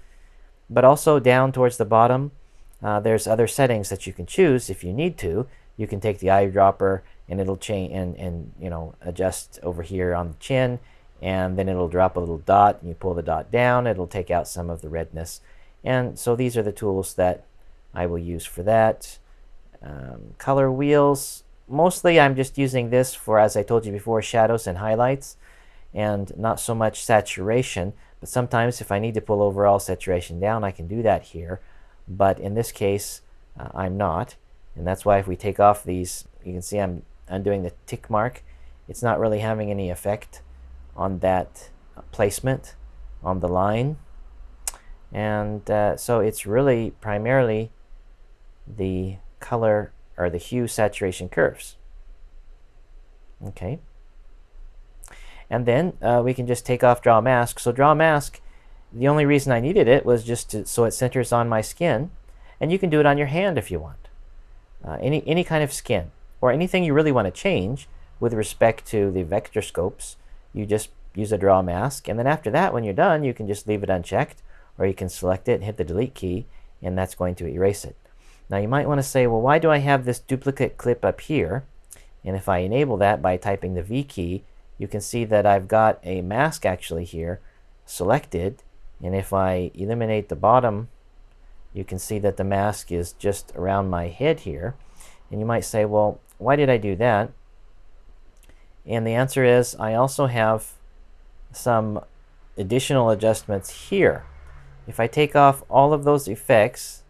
But also down towards the bottom, there's other settings that you can choose if you need to. You can take the eyedropper and it'll change and adjust over here on the chin, and then it'll drop a little dot, and you pull the dot down, it'll take out some of the redness. And so these are the tools that I will use for that. Color wheels, mostly I'm just using this for, as I told you before, shadows and highlights, and not so much saturation. But sometimes if I need to pull overall saturation down, I can do that here. But in this case, I'm not. And that's why if we take off these, you can see I'm undoing the tick mark. It's not really having any effect on that placement on the line. And so it's really primarily the color or the hue saturation curves. Okay. And then we can just take off draw mask. So draw mask, the only reason I needed it was just so it centers on my skin. And you can do it on your hand if you want. Any kind of skin or anything you really want to change with respect to the vector scopes, you just use a draw mask. And then after that, when you're done, you can just leave it unchecked, or you can select it and hit the delete key, and that's going to erase it. Now you might want to say, well, why do I have this duplicate clip up here? And if I enable that by typing the V key, you can see that I've got a mask actually here selected. And if I eliminate the bottom, you can see that the mask is just around my head here. And you might say, well, why did I do that? And the answer is I also have some additional adjustments here. If I take off all of those effects,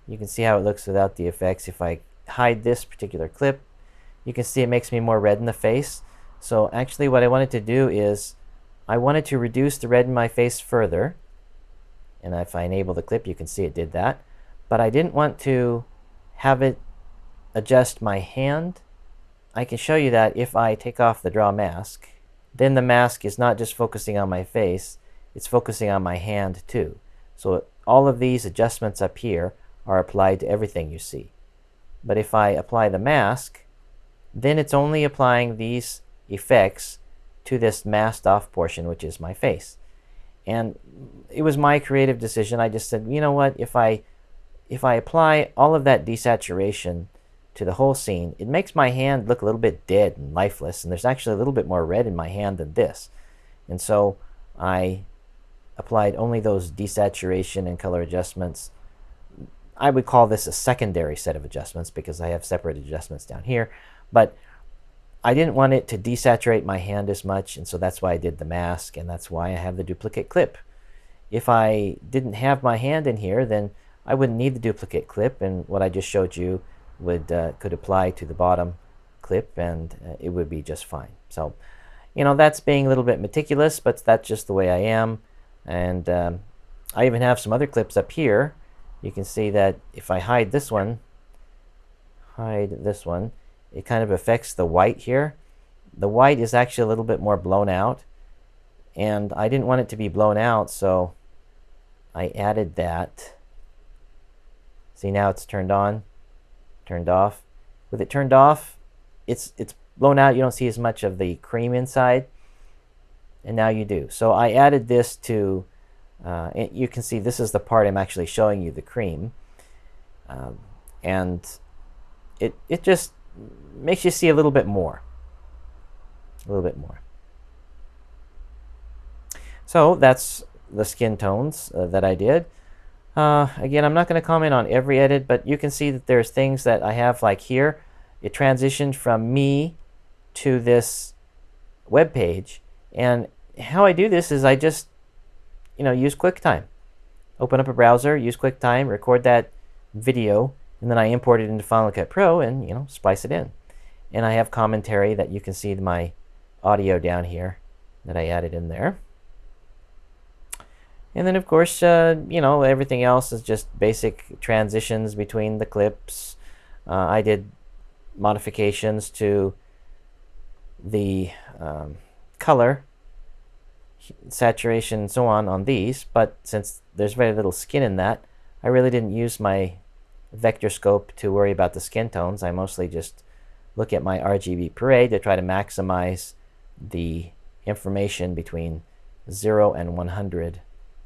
you can see how it looks without the effects. If I hide this particular clip, you can see it makes me more red in the face. So actually what I wanted to do is I wanted to reduce the red in my face further. And if I enable the clip, you can see it did that. But I didn't want to have it adjust my hand. I can show you that if I take off the draw mask, then the mask is not just focusing on my face, it's focusing on my hand too. So all of these adjustments up here are applied to everything you see. But if I apply the mask, then it's only applying these effects to this masked off portion, which is my face. And it was my creative decision. I just said, you know what, if I apply all of that desaturation to the whole scene, it makes my hand look a little bit dead and lifeless, and there's actually a little bit more red in my hand than this. And so I applied only those desaturation and color adjustments. I would call this a secondary set of adjustments because I have separate adjustments down here, but I didn't want it to desaturate my hand as much, and so that's why I did the mask, and that's why I have the duplicate clip. If I didn't have my hand in here, then I wouldn't need the duplicate clip, and what I just showed you could apply to the bottom clip, and it would be just fine. So, that's being a little bit meticulous, but that's just the way I am. And I even have some other clips up here. You can see that if I hide this one, it kind of affects the white here. The white is actually a little bit more blown out, and I didn't want it to be blown out, so I added that. See, now it's turned on, turned off. With it turned off, it's blown out. You don't see as much of the cream inside, and now you do. So I added this to, you can see this is the part I'm actually showing you the cream, and it just makes you see a little bit more. So that's the skin tones that I did. Again, I'm not going to comment on every edit, but you can see that there's things that I have, like here. It transitioned from me to this web page, and how I do this is I just use QuickTime. Open up a browser, use QuickTime, record that video, and then I import it into Final Cut Pro and splice it in. And I have commentary that you can see my audio down here that I added in there. And then of course, everything else is just basic transitions between the clips. I did modifications to the color, saturation, and so on these, but since there's very little skin in that, I really didn't use my vector scope to worry about the skin tones. I mostly just look at my RGB parade to try to maximize the information between 0 and 100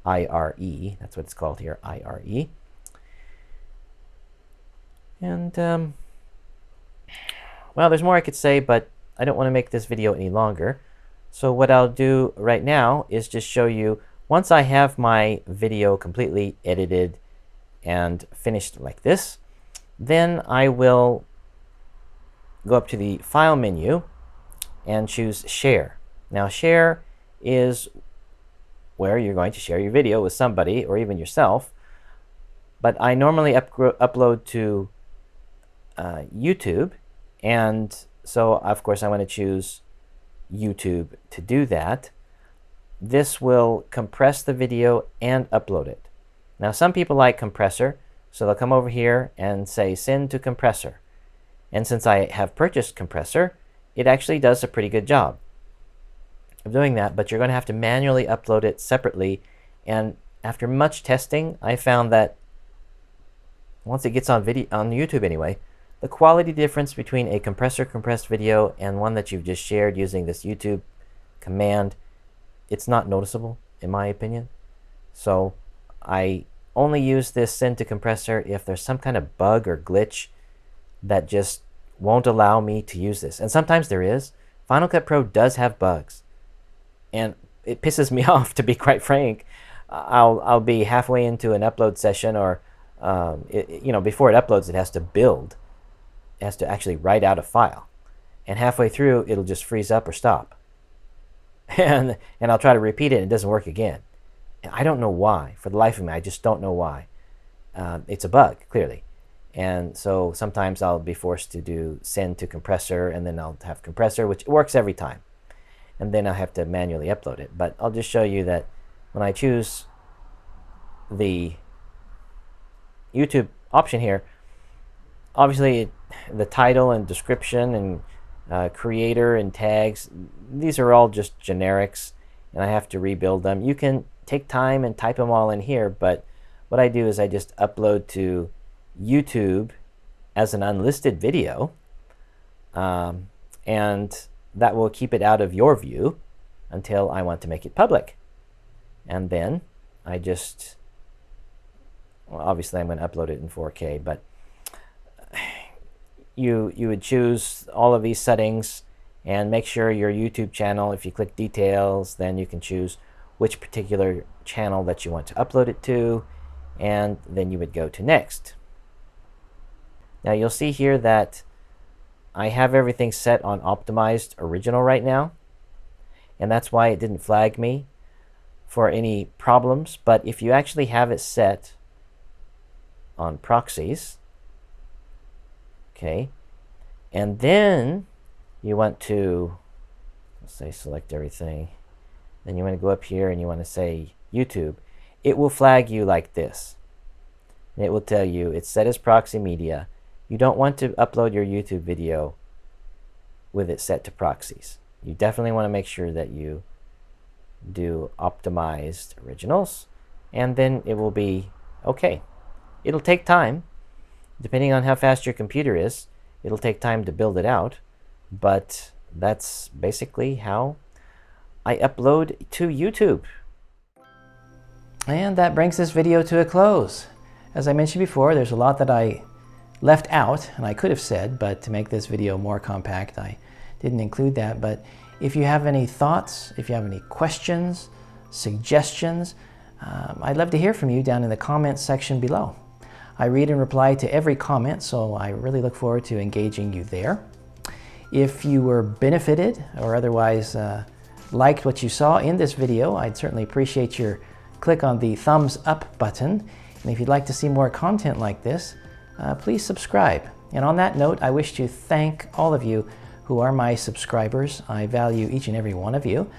IRE. That's what it's called here, IRE. And well, there's more I could say, but I don't want to make this video any longer. So what I'll do right now is just show you, once I have my video completely edited and finished like this, then I will go up to the File menu and choose Share. Now, Share is where you're going to share your video with somebody or even yourself. But I normally upload to YouTube, and so of course I want to choose YouTube to do that. This will compress the video and upload it. Now, some people like compressor, so they'll come over here and say send to compressor. And since I have purchased compressor, it actually does a pretty good job of doing that, but you're going to have to manually upload it separately. And after much testing, I found that once it gets on video, on YouTube anyway, the quality difference between a compressed video and one that you've just shared using this YouTube command, it's not noticeable in my opinion. So I only use this send to compressor if there's some kind of bug or glitch that just won't allow me to use this. And sometimes there is. Final Cut Pro does have bugs, and it pisses me off, to be quite frank. I'll be halfway into an upload session, or before it uploads, it has to build. It has to actually write out a file, and halfway through, it'll just freeze up or stop. And I'll try to repeat it, and it doesn't work again. And I don't know why. For the life of me, I just don't know why. It's a bug, clearly. And so sometimes I'll be forced to do send to compressor, and then I'll have compressor, which works every time. And then I'll have to manually upload it. But I'll just show you that when I choose the YouTube option here, obviously the title and description and creator and tags, these are all just generics, and I have to rebuild them. You can take time and type them all in here, but what I do is I just upload to YouTube as an unlisted video, and that will keep it out of your view until I want to make it public. And then I just, well, obviously I'm going to upload it in 4K, but you would choose all of these settings and make sure your YouTube channel, if you click details, then you can choose which particular channel that you want to upload it to, and then you would go to next. Now you'll see here that I have everything set on optimized original right now, and that's why it didn't flag me for any problems. But if you actually have it set on proxies, okay, and then you want to, let's say, select everything, then you want to go up here and you want to say YouTube, it will flag you like this. And it will tell you it's set as proxy media. You don't want to upload your YouTube video with it set to proxies. You definitely want to make sure that you do optimized originals, and then it will be okay. It'll take time, depending on how fast your computer is. It'll take time to build it out, but that's basically how I upload to YouTube. And that brings this video to a close. As I mentioned before, there's a lot that I left out, and I could have said, but to make this video more compact, I didn't include that. But if you have any thoughts, if you have any questions, suggestions, I'd love to hear from you down in the comments section below. I read and reply to every comment, so I really look forward to engaging you there. If you were benefited or otherwise liked what you saw in this video, I'd certainly appreciate your click on the thumbs up button. And if you'd like to see more content like this, please subscribe. And on that note, I wish to thank all of you who are my subscribers. I value each and every one of you.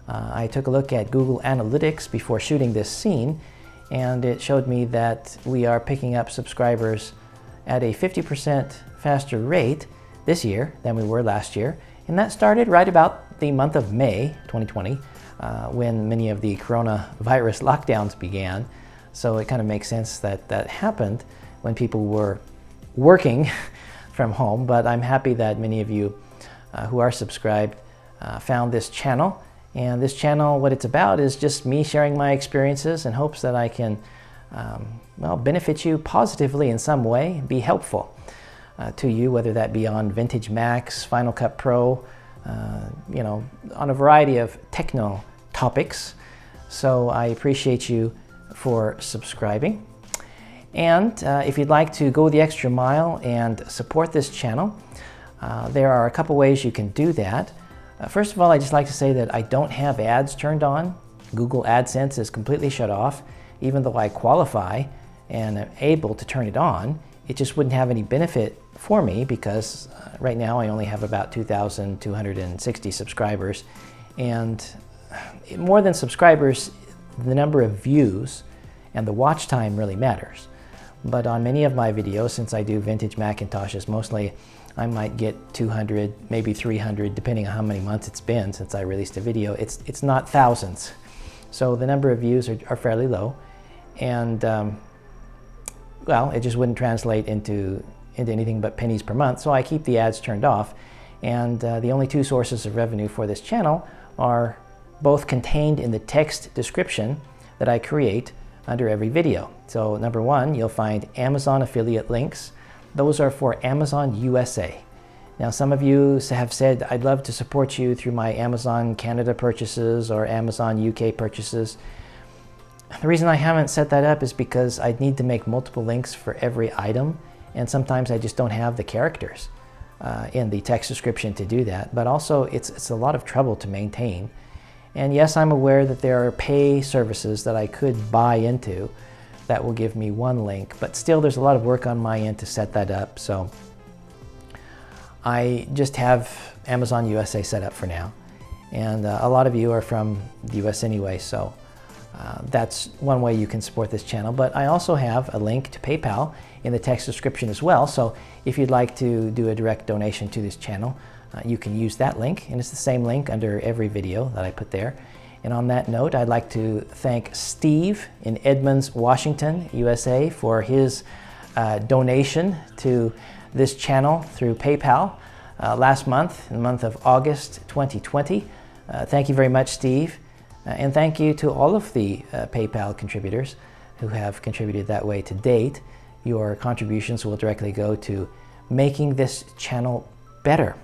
I took a look at Google Analytics before shooting this scene, and it showed me that we are picking up subscribers at a 50% faster rate this year than we were last year. And that started right about the month of May 2020, when many of the coronavirus lockdowns began. So it kind of makes sense that that happened. when people were working from home, but I'm happy that many of you who are subscribed found this channel. And this channel, what it's about is just me sharing my experiences in hopes that I can well, benefit you positively in some way, be helpful to you, whether that be on vintage Macs, Final Cut Pro, you know, on a variety of techno topics. So I appreciate you for subscribing. And if you'd like to go the extra mile and support this channel, there are a couple ways you can do that. First of all, I'd just like to say that I don't have ads turned on. Google AdSense is completely shut off. Even though I qualify and am able to turn it on, it just wouldn't have any benefit for me because right now I only have about 2,260 subscribers. And more than subscribers, the number of views and the watch time really matters. But on many of my videos, since I do vintage Macintoshes mostly, I might get 200, maybe 300, depending on how many months it's been since I released a video. It's not thousands. So the number of views are fairly low. And well, it just wouldn't translate into anything but pennies per month. So I keep the ads turned off. And the only two sources of revenue for this channel are both contained in the text description that I create under every video. So number one, you'll find Amazon affiliate links. Those are for Amazon USA. Now, some of you have said, I'd love to support you through my Amazon Canada purchases or Amazon UK purchases. The reason I haven't set that up is because I need to make multiple links for every item, and sometimes I just don't have the characters in the text description to do that. But also, it's a lot of trouble to maintain. And yes, I'm aware that there are pay services that I could buy into that will give me one link, but still there's a lot of work on my end to set that up. So I just have Amazon USA set up for now. And a lot of you are from the US anyway, so that's one way you can support this channel. But I also have a link to PayPal in the text description as well. So if you'd like to do a direct donation to this channel, you can use that link, and it's the same link under every video that I put there. And on that note, I'd like to thank Steve in Edmonds, Washington, USA, for his donation to this channel through PayPal last month, in the month of August 2020. Thank you very much, Steve. And thank you to all of the PayPal contributors who have contributed that way to date. Your contributions will directly go to making this channel better.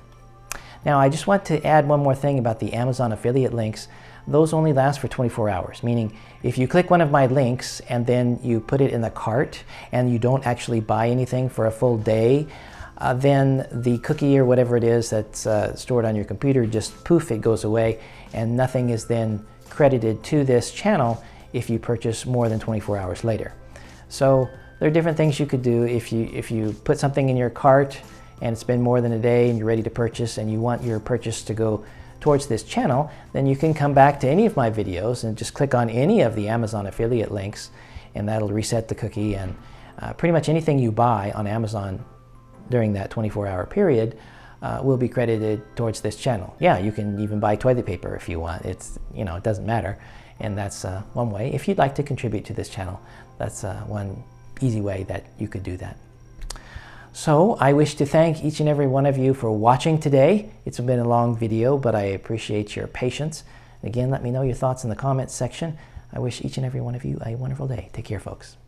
Now, I just want to add one more thing about the Amazon affiliate links. Those only last for 24 hours, meaning if you click one of my links and then you put it in the cart and you don't actually buy anything for a full day, then the cookie or whatever it is that's stored on your computer, just poof, it goes away, and nothing is then credited to this channel if you purchase more than 24 hours later. So there are different things you could do. If you put something in your cart and it's been more than a day and you're ready to purchase and you want your purchase to go towards this channel, then you can come back to any of my videos and just click on any of the Amazon affiliate links, and that'll reset the cookie, and pretty much anything you buy on Amazon during that 24-hour period will be credited towards this channel. Yeah, you can even buy toilet paper if you want. It's, you know, it doesn't matter. And that's one way. If you'd like to contribute to this channel, that's one easy way that you could do that. So I wish to thank each and every one of you for watching today. It's been a long video, but I appreciate your patience. And again, let me know your thoughts in the comments section. I wish each and every one of you a wonderful day. Take care, folks.